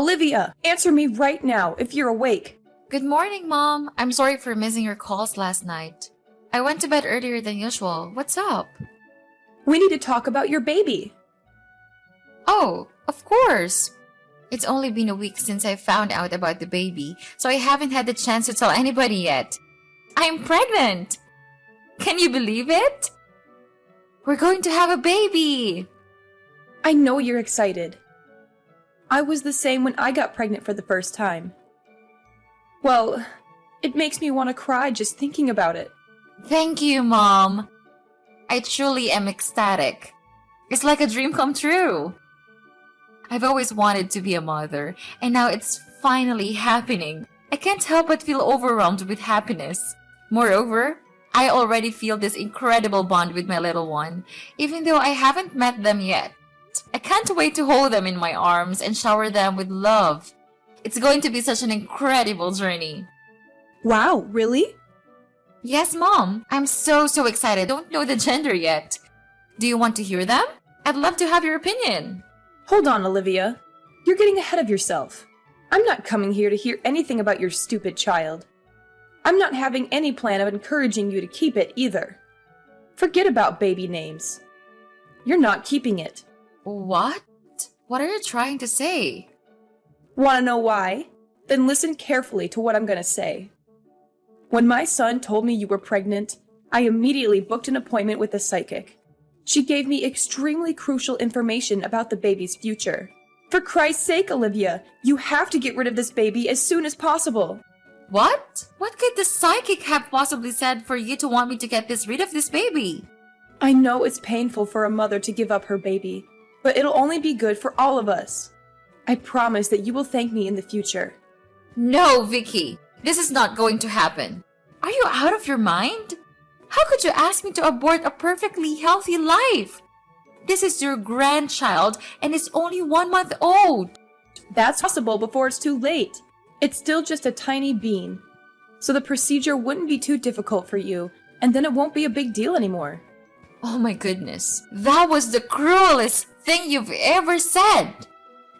Olivia, answer me right now if you're awake. Good morning, Mom. I'm sorry for missing your calls last night. I went to bed earlier than usual. What's up? We need to talk about your baby. Oh, of course. It's only been a week since I found out about the baby, so I haven't had the chance to tell anybody yet. I'm pregnant! Can you believe it? We're going to have a baby! I know you're excited. I was the same when I got pregnant for the first time. Well, it makes me want to cry just thinking about it. Thank you, Mom. I truly am ecstatic. It's like a dream come true. I've always wanted to be a mother, and now it's finally happening. I can't help but feel overwhelmed with happiness. Moreover, I already feel this incredible bond with my little one, even though I haven't met them yet. I can't wait to hold them in my arms and shower them with love. It's going to be such an incredible journey. Wow, really? Yes, Mom. I'm so excited. Don't know the gender yet. Do you want to hear them? I'd love to have your opinion. Hold on, Olivia. You're getting ahead of yourself. I'm not coming here to hear anything about your stupid child. I'm not having any plan of encouraging you to keep it either. Forget about baby names. You're not keeping it. What? What are you trying to say? Want to know why? Then listen carefully to what I'm going to say. When my son told me you were pregnant, I immediately booked an appointment with a psychic. She gave me extremely crucial information about the baby's future. For Christ's sake, Olivia, you have to get rid of this baby as soon as possible. What? What could the psychic have possibly said for you to want me to get rid of this baby? I know it's painful for a mother to give up her baby, but it'll only be good for all of us. I promise that you will thank me in the future. No, Vicky. This is not going to happen. Are you out of your mind? How could you ask me to abort a perfectly healthy life? This is your grandchild and it's only 1 month old. That's possible before it's too late. It's still just a tiny bean. So the procedure wouldn't be too difficult for you, and then it won't be a big deal anymore. Oh my goodness. That was the cruelest thing you've ever said.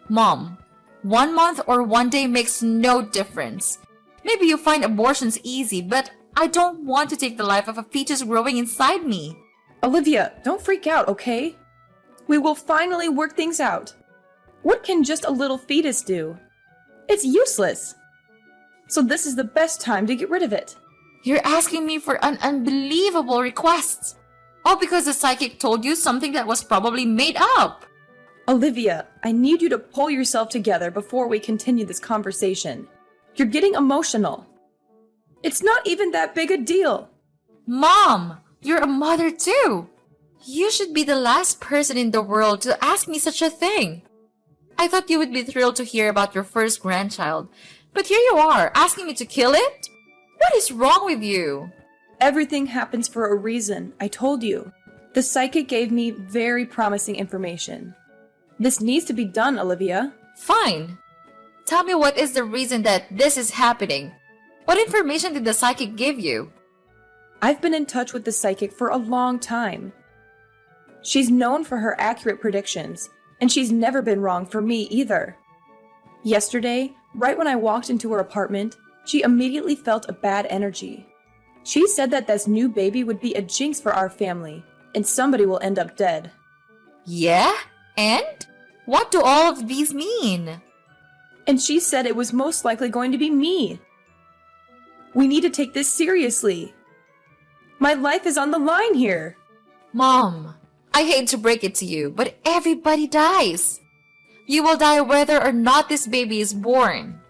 Mom, 1 month or 1 day makes no difference. Maybe you find abortions easy, but I don't want to take the life of a fetus growing inside me. Olivia, don't freak out, okay? We will finally work things out. What can just a little fetus do? It's useless. So this is the best time to get rid of it. You're asking me for an unbelievable request. All because the psychic told you something that was probably made up. Olivia, I need you to pull yourself together before we continue this conversation. You're getting emotional. It's not even that big a deal. Mom, you're a mother too. You should be the last person in the world to ask me such a thing. I thought you would be thrilled to hear about your first grandchild, but here you are, asking me to kill it? What is wrong with you? Everything happens for a reason, I told you. The psychic gave me very promising information. This needs to be done, Olivia. Fine. Tell me what is the reason that this is happening. What information did the psychic give you? I've been in touch with the psychic for a long time. She's known for her accurate predictions, and she's never been wrong for me either. Yesterday, right when I walked into her apartment, she immediately felt a bad energy. She said that this new baby would be a jinx for our family, and somebody will end up dead. Yeah? And? What do all of these mean? And she said it was most likely going to be me. We need to take this seriously. My life is on the line here. Mom, I hate to break it to you, but everybody dies. You will die whether or not this baby is born.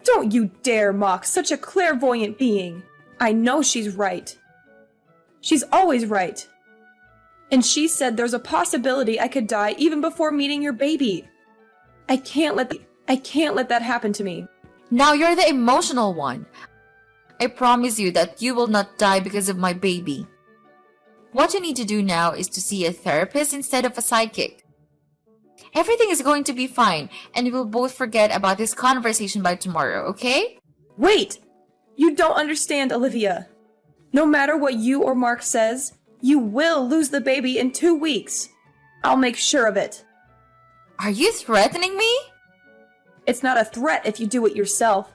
Don't you dare mock such a clairvoyant being. I know she's right. She's always right. And she said there's a possibility I could die even before meeting your baby. I can't let that happen to me. Now you're the emotional one. I promise you that you will not die because of my baby. What you need to do now is to see a therapist instead of a psychic. Everything is going to be fine, and we will both forget about this conversation by tomorrow, okay? Wait! You don't understand, Olivia. No matter what you or Mark says, you will lose the baby in 2 weeks. I'll make sure of it. Are you threatening me? It's not a threat if you do it yourself.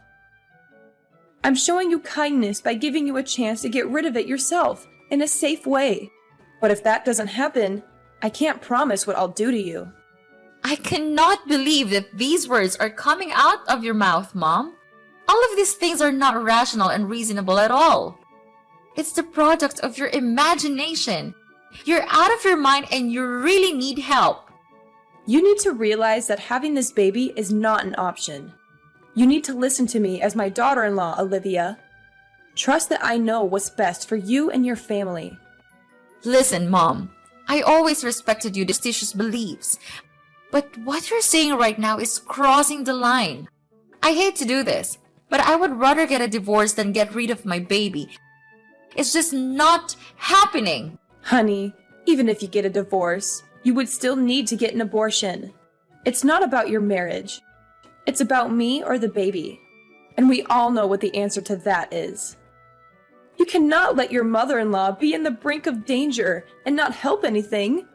I'm showing you kindness by giving you a chance to get rid of it yourself in a safe way. But if that doesn't happen, I can't promise what I'll do to you. I cannot believe that these words are coming out of your mouth, Mom. All of these things are not rational and reasonable at all. It's the product of your imagination. You're out of your mind and you really need help. You need to realize that having this baby is not an option. You need to listen to me as my daughter-in-law, Olivia. Trust that I know what's best for you and your family. Listen, Mom. I always respected your superstitious beliefs. But what you're saying right now is crossing the line. I hate to do this, but I would rather get a divorce than get rid of my baby. It's just not happening. Honey, even if you get a divorce, you would still need to get an abortion. It's not about your marriage. It's about me or the baby. And we all know what the answer to that is. You cannot let your mother-in-law be in the brink of danger and not help anything.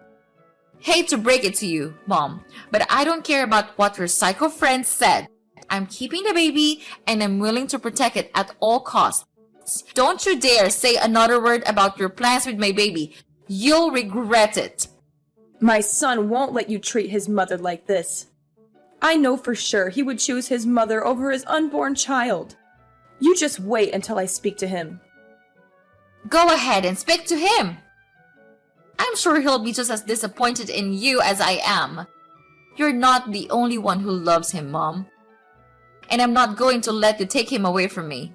Hate to break it to you, Mom, but I don't care about what your psycho friend said. I'm keeping the baby and I'm willing to protect it at all costs. Don't you dare say another word about your plans with my baby. You'll regret it. My son won't let you treat his mother like this. I know for sure he would choose his mother over his unborn child. You just wait until I speak to him. Go ahead and speak to him. I'm sure he'll be just as disappointed in you as I am. You're not the only one who loves him, Mom. And I'm not going to let you take him away from me.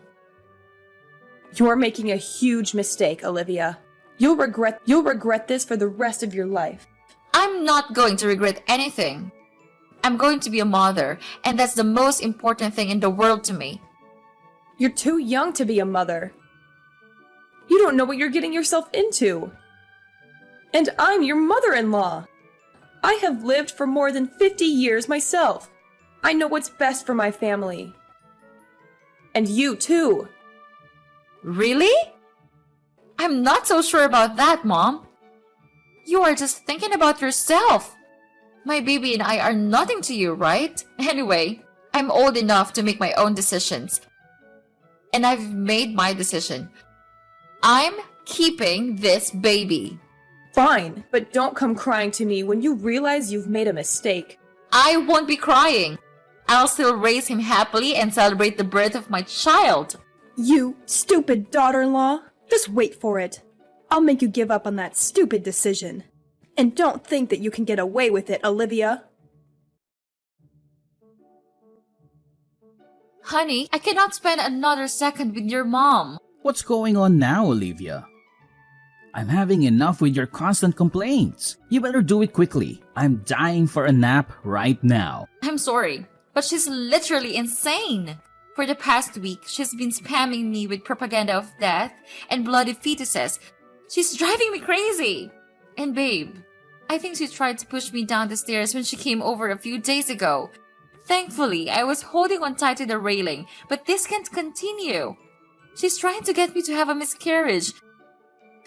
You're making a huge mistake, Olivia. You'll regret this for the rest of your life. I'm not going to regret anything. I'm going to be a mother, and that's the most important thing in the world to me. You're too young to be a mother. You don't know what you're getting yourself into. And I'm your mother-in-law. I have lived for more than 50 years myself. I know what's best for my family. And you too. Really? I'm not so sure about that, Mom. You are just thinking about yourself. My baby and I are nothing to you, right? Anyway, I'm old enough to make my own decisions. And I've made my decision. I'm keeping this baby. Fine, but don't come crying to me when you realize you've made a mistake. I won't be crying. I'll still raise him happily and celebrate the birth of my child. You stupid daughter-in-law. Just wait for it. I'll make you give up on that stupid decision. And don't think that you can get away with it, Olivia. Honey, I cannot spend another second with your mom. What's going on now, Olivia? I'm having enough with your constant complaints. You better do it quickly. I'm dying for a nap right now. I'm sorry, but she's literally insane. For the past week, she's been spamming me with propaganda of death and bloody fetuses. She's driving me crazy. And babe, I think she tried to push me down the stairs when she came over a few days ago. Thankfully, I was holding on tight to the railing, but this can't continue. She's trying to get me to have a miscarriage.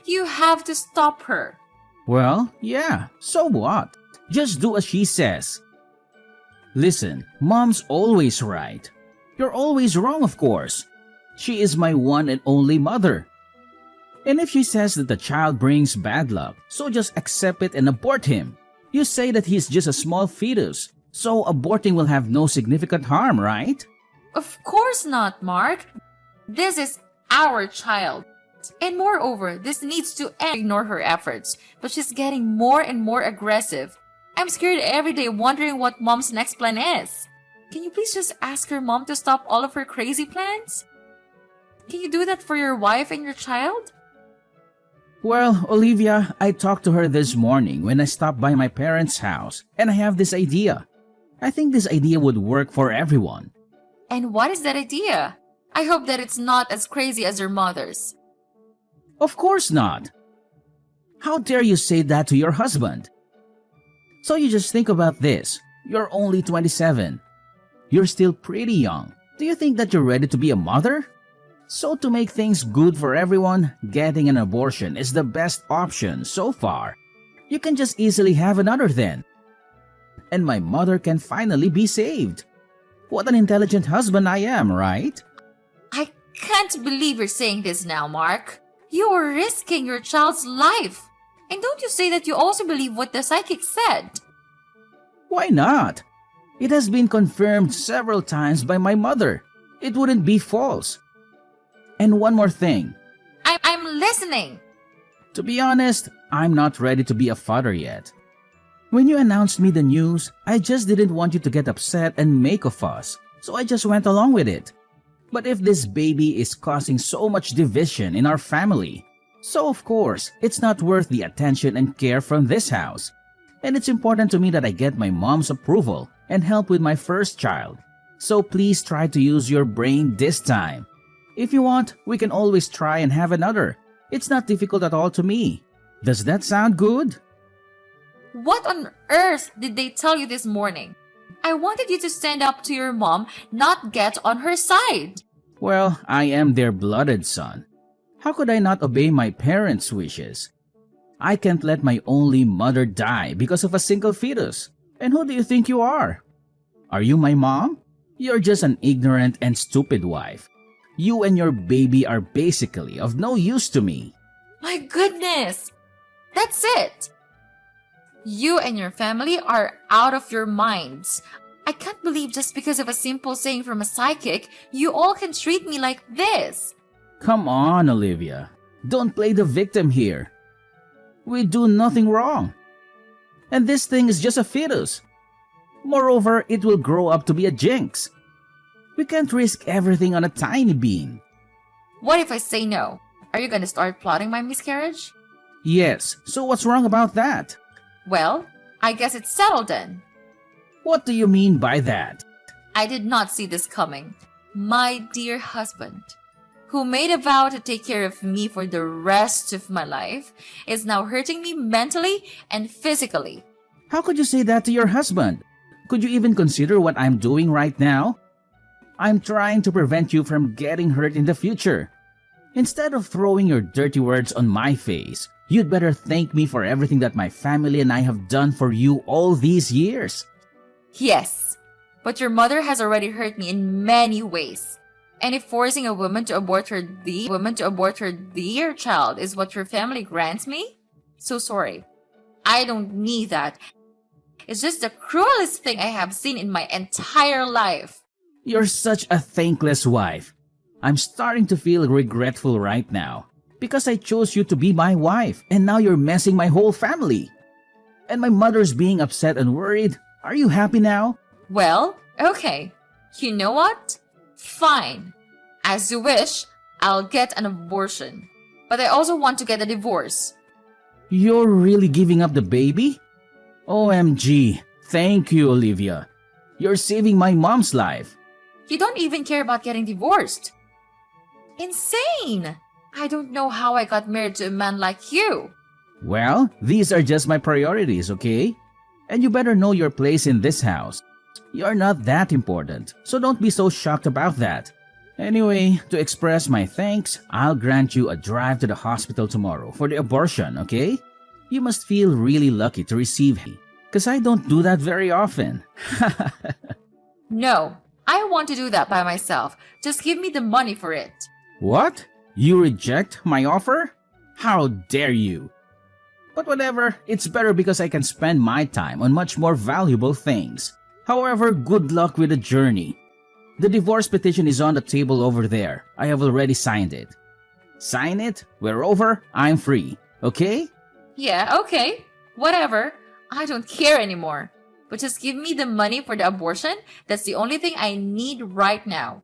You have to stop her. Well, yeah, so what? Just do as she says. Listen, Mom's always right. You're always wrong, of course. She is my one and only mother. And if she says that the child brings bad luck, so just accept it and abort him. You say that he's just a small fetus, so aborting will have no significant harm, right? Of course not, Mark. This is our child. And moreover, this needs to end. Ignore her efforts, but she's getting more and more aggressive. I'm scared every day wondering what Mom's next plan is. Can you please just ask your mom to stop all of her crazy plans? Can you do that for your wife and your child? Well, Olivia, I talked to her this morning when I stopped by my parents' house, and I have this idea. I think this idea would work for everyone. And what is that idea? I hope that it's not as crazy as your mother's. Of course not. How dare you say that to your husband? So you just think about this. You're only 27. You're still pretty young. Do you think that you're ready to be a mother? So to make things good for everyone, getting an abortion is the best option so far. You can just easily have another then. And my mother can finally be saved. What an intelligent husband I am, right? I can't believe you're saying this now, Mark. You are risking your child's life. And don't you say that you also believe what the psychic said? Why not? It has been confirmed several times by my mother. It wouldn't be false. And one more thing. I'm listening. To be honest, I'm not ready to be a father yet. When you announced me the news, I just didn't want you to get upset and make a fuss, so I just went along with it. But if this baby is causing so much division in our family, so of course, it's not worth the attention and care from this house. And it's important to me that I get my mom's approval and help with my first child. So please try to use your brain this time. If you want, we can always try and have another. It's not difficult at all to me. Does that sound good? What on earth did they tell you this morning? I wanted you to stand up to your mom, not get on her side. Well, I am their blooded son. How could I not obey my parents' wishes? I can't let my only mother die because of a single fetus. And who do you think you are? Are you my mom? You're just an ignorant and stupid wife. You and your baby are basically of no use to me. My goodness! That's it! You and your family are out of your minds. I can't believe just because of a simple saying from a psychic, you all can treat me like this. Come on, Olivia. Don't play the victim here. We do nothing wrong. And this thing is just a fetus. Moreover, it will grow up to be a jinx. We can't risk everything on a tiny bean. What if I say no? Are you gonna start plotting my miscarriage? Yes, so what's wrong about that? Well, I guess it's settled then. What do you mean by that? I did not see this coming. My dear husband, who made a vow to take care of me for the rest of my life, is now hurting me mentally and physically. How could you say that to your husband? Could you even consider what I'm doing right now? I'm trying to prevent you from getting hurt in the future. Instead of throwing your dirty words on my face, you'd better thank me for everything that my family and I have done for you all these years. Yes, but your mother has already hurt me in many ways. And if forcing a woman to abort her dear child is what your family grants me, so sorry. I don't need that. It's just the cruelest thing I have seen in my entire life. You're such a thankless wife. I'm starting to feel regretful right now because I chose you to be my wife and now you're messing my whole family. And my mother's being upset and worried. Are you happy now? Well, okay. You know what? Fine. As you wish, I'll get an abortion. But I also want to get a divorce. You're really giving up the baby? OMG. Thank you, Olivia. You're saving my mom's life. You don't even care about getting divorced. Insane! I don't know how I got married to a man like you. Well, these are just my priorities, okay? And you better know your place in this house. You're not that important, so don't be so shocked about that. Anyway, to express my thanks, I'll grant you a drive to the hospital tomorrow for the abortion, okay? You must feel really lucky to receive him, because I don't do that very often. No, I want to do that by myself. Just give me the money for it. What? You reject my offer? How dare you? But whatever, it's better because I can spend my time on much more valuable things. However, good luck with the journey. The divorce petition is on the table over there. I have already signed it. Sign it, we're over, I'm free. Okay? Yeah, okay. Whatever. I don't care anymore. But just give me the money for the abortion. That's the only thing I need right now.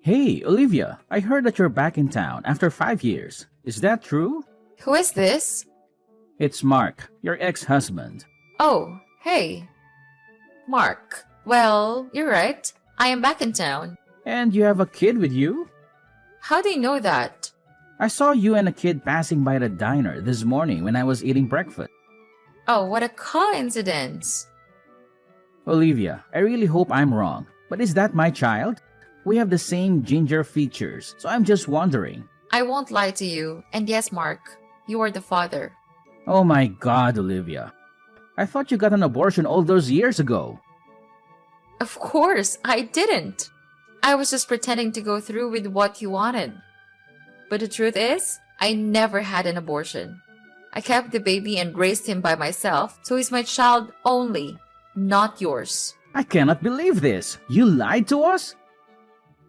Hey, Olivia, I heard that you're back in town after 5 years. Is that true? Who is this? It's Mark, your ex-husband. Oh, hey. Mark. Well, you're right. I am back in town. And you have a kid with you? How do you know that? I saw you and a kid passing by the diner this morning when I was eating breakfast. Oh, what a coincidence. Olivia, I really hope I'm wrong, but is that my child? We have the same ginger features, so I'm just wondering. I won't lie to you. And yes, Mark, you are the father. Oh my God, Olivia. I thought you got an abortion all those years ago. Of course, I didn't. I was just pretending to go through with what you wanted. But the truth is, I never had an abortion. I kept the baby and raised him by myself, so he's my child only, not yours. I cannot believe this. You lied to us?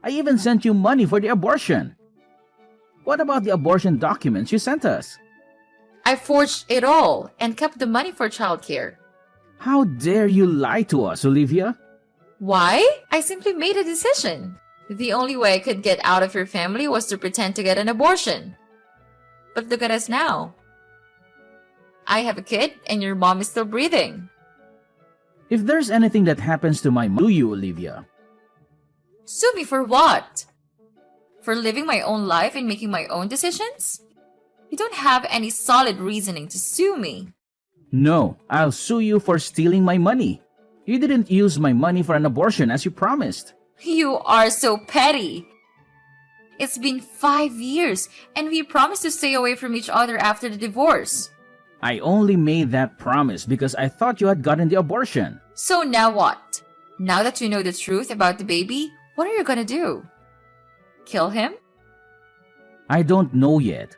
I even sent you money for the abortion. What about the abortion documents you sent us? I forged it all and kept the money for childcare. How dare you lie to us, Olivia? Why? I simply made a decision. The only way I could get out of your family was to pretend to get an abortion. But look at us now. I have a kid and your mom is still breathing. If there's anything that happens to my mom, do you, Olivia? Sue me for what? For living my own life and making my own decisions? You don't have any solid reasoning to sue me. No, I'll sue you for stealing my money. You didn't use my money for an abortion as you promised. You are so petty. It's been 5 years and we promised to stay away from each other after the divorce. I only made that promise because I thought you had gotten the abortion. So now what? Now that you know the truth about the baby, what are you gonna do? Kill him? I don't know yet.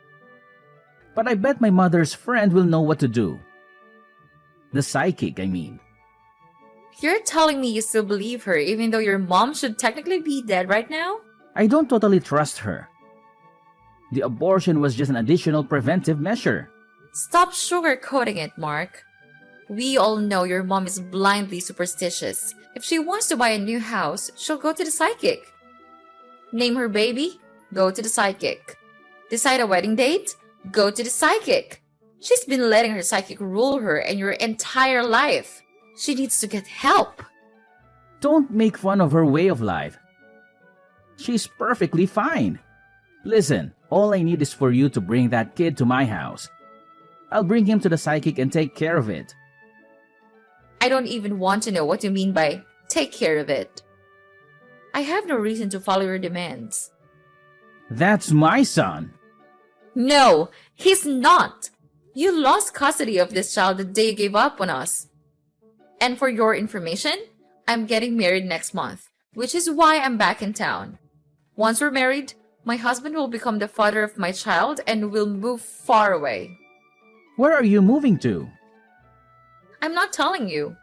But I bet my mother's friend will know what to do. The psychic, I mean. You're telling me you still believe her even though your mom should technically be dead right now? I don't totally trust her. The abortion was just an additional preventive measure. Stop sugarcoating it, Mark. We all know your mom is blindly superstitious. If she wants to buy a new house, she'll go to the psychic. Name her baby? Go to the psychic. Decide a wedding date? Go to the psychic. She's been letting her psychic rule her and your entire life. She needs to get help. Don't make fun of her way of life. She's perfectly fine. Listen, all I need is for you to bring that kid to my house. I'll bring him to the psychic and take care of it. I don't even want to know what you mean by take care of it. I have no reason to follow your demands. That's my son. No, he's not. You lost custody of this child the day you gave up on us. And for your information, I'm getting married next month, which is why I'm back in town. Once we're married, my husband will become the father of my child and will move far away. Where are you moving to? I'm not telling you.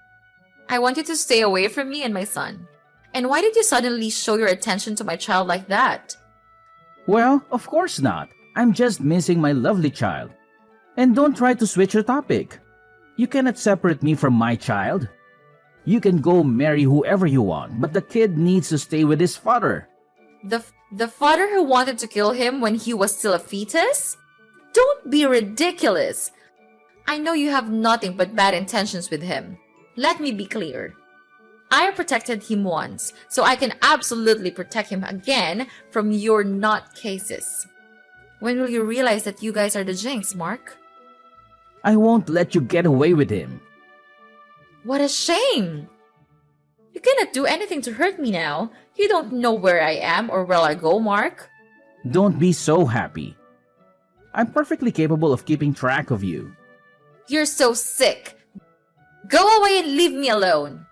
I want you to stay away from me and my son. And why did you suddenly show your attention to my child like that? Well, of course not. I'm just missing my lovely child. And don't try to switch the topic. You cannot separate me from my child. You can go marry whoever you want, but the kid needs to stay with his father. The father who wanted to kill him when he was still a fetus? Don't be ridiculous. I know you have nothing but bad intentions with him. Let me be clear. I protected him once, so I can absolutely protect him again from your nutcases. When will you realize that you guys are the jinx, Mark? I won't let you get away with him. What a shame! You cannot do anything to hurt me now. You don't know where I am or where I go, Mark. Don't be so happy. I'm perfectly capable of keeping track of you. You're so sick. Go away and leave me alone.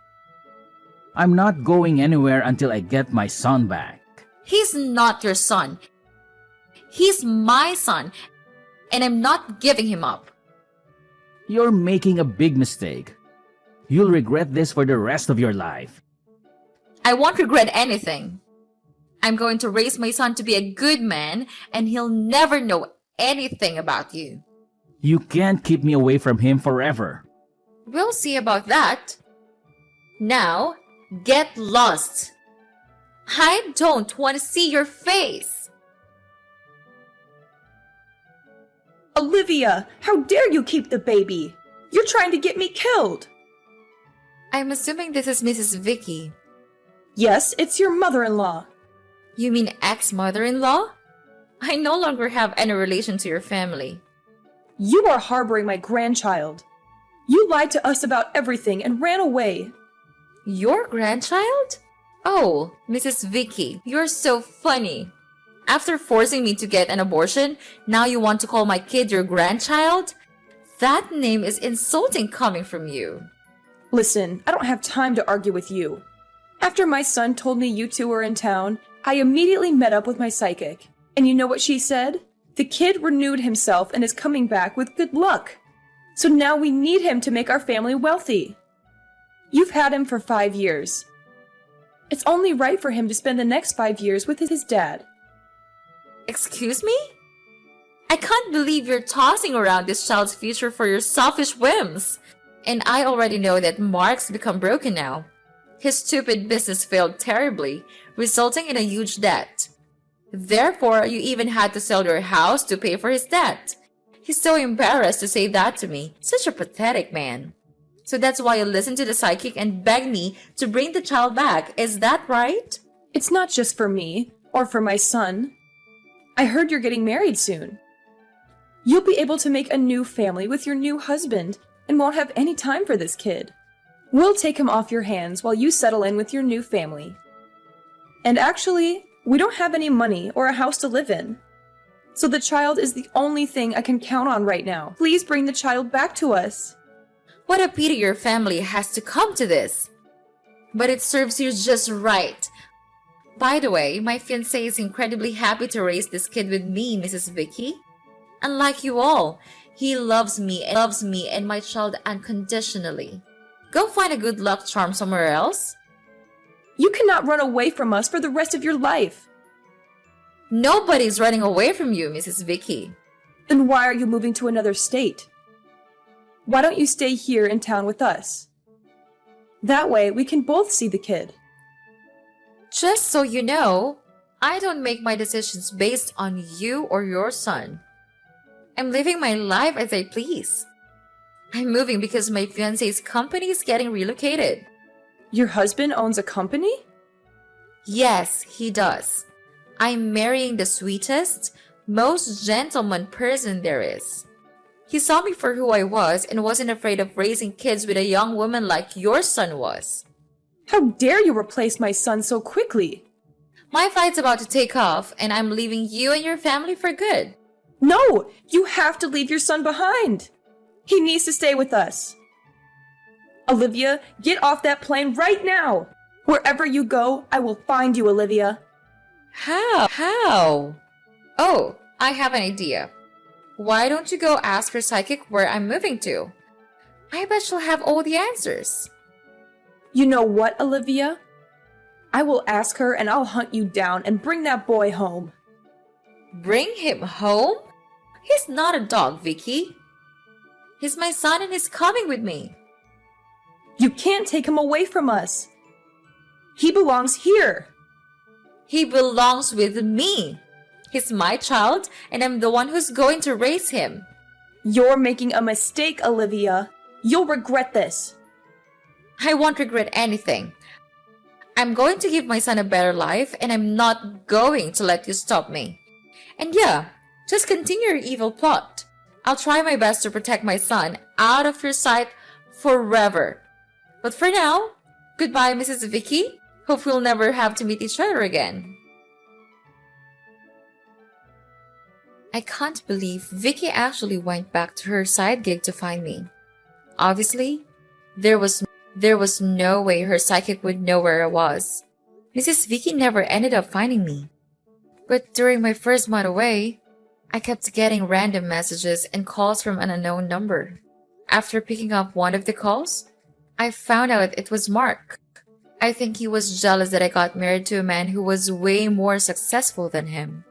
I'm not going anywhere until I get my son back. He's not your son. He's my son, and I'm not giving him up. You're making a big mistake. You'll regret this for the rest of your life. I won't regret anything. I'm going to raise my son to be a good man, and he'll never know anything about you. You can't keep me away from him forever. We'll see about that. Now, get lost. I don't want to see your face. Olivia, how dare you keep the baby? You're trying to get me killed. I'm assuming this is Mrs. Vicky. Yes, it's your mother-in-law. You mean ex-mother-in-law? I no longer have any relation to your family. You are harboring my grandchild. You lied to us about everything and ran away. Your grandchild? Oh, Mrs. Vicky, you're so funny. After forcing me to get an abortion, now you want to call my kid your grandchild? That name is insulting coming from you. Listen, I don't have time to argue with you. After my son told me you two were in town, I immediately met up with my psychic. And you know what she said? The kid renewed himself and is coming back with good luck. So now we need him to make our family wealthy. You've had him for 5 years. It's only right for him to spend the next 5 years with his dad. Excuse me? I can't believe you're tossing around this child's future for your selfish whims. And I already know that Mark's become broken now. His stupid business failed terribly, resulting in a huge debt. Therefore, you even had to sell your house to pay for his debt. He's so embarrassed to say that to me. Such a pathetic man. So that's why you listened to the psychic and begged me to bring the child back. Is that right? It's not just for me, or for my son. I heard you're getting married soon. You'll be able to make a new family with your new husband and won't have any time for this kid. We'll take him off your hands while you settle in with your new family. And actually, we don't have any money or a house to live in. So the child is the only thing I can count on right now. Please bring the child back to us. What a pity your family has to come to this. But it serves you just right. By the way, my fiancé is incredibly happy to raise this kid with me, Mrs. Vicky. Unlike you all, he loves me and my child unconditionally. Go find a good luck charm somewhere else. You cannot run away from us for the rest of your life. Nobody's running away from you, Mrs. Vicky. Then why are you moving to another state? Why don't you stay here in town with us? That way we can both see the kid. Just so you know, I don't make my decisions based on you or your son. I'm living my life as I please. I'm moving because my fiancé's company is getting relocated. Your husband owns a company? Yes, he does. I'm marrying the sweetest, most gentleman person there is. He saw me for who I was and wasn't afraid of raising kids with a young woman like your son was. How dare you replace my son so quickly? My flight's about to take off and I'm leaving you and your family for good. No! You have to leave your son behind! He needs to stay with us. Olivia, get off that plane right now! Wherever you go, I will find you, Olivia. How? Oh, I have an idea. Why don't you go ask her psychic where I'm moving to? I bet she'll have all the answers. You know what, Olivia? I will ask her and I'll hunt you down and bring that boy home. Bring him home? He's not a dog, Vicky. He's my son and he's coming with me. You can't take him away from us. He belongs here. He belongs with me. He's my child and I'm the one who's going to raise him. You're making a mistake, Olivia. You'll regret this. I won't regret anything. I'm going to give my son a better life and I'm not going to let you stop me. And yeah, just continue your evil plot. I'll try my best to protect my son out of your sight forever. But for now, goodbye, Mrs. Vicky. Hope we'll never have to meet each other again. I can't believe Vicky actually went back to her side gig to find me. Obviously, there was no way her psychic would know where I was. Mrs. Vicky never ended up finding me. But during my first month away, I kept getting random messages and calls from an unknown number. After picking up one of the calls, I found out it was Mark. I think he was jealous that I got married to a man who was way more successful than him.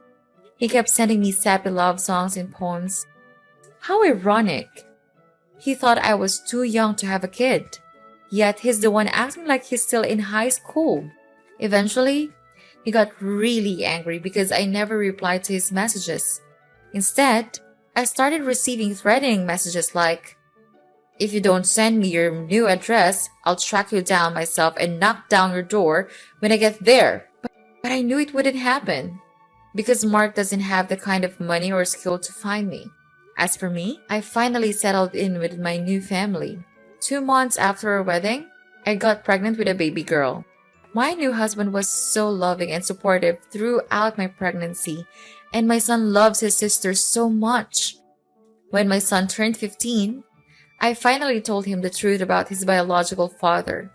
He kept sending me sappy love songs and poems. How ironic. He thought I was too young to have a kid. Yet he's the one acting like he's still in high school. Eventually, he got really angry because I never replied to his messages. Instead, I started receiving threatening messages like, "If you don't send me your new address, I'll track you down myself and knock down your door when I get there." But I knew it wouldn't happen because Mark doesn't have the kind of money or skill to find me. As for me, I finally settled in with my new family. 2 months after our wedding, I got pregnant with a baby girl. My new husband was so loving and supportive throughout my pregnancy, and my son loves his sister so much. When my son turned 15, I finally told him the truth about his biological father.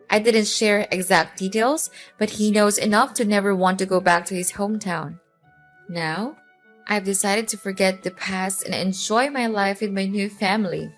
I didn't share exact details, but he knows enough to never want to go back to his hometown. Now, I've decided to forget the past and enjoy my life with my new family.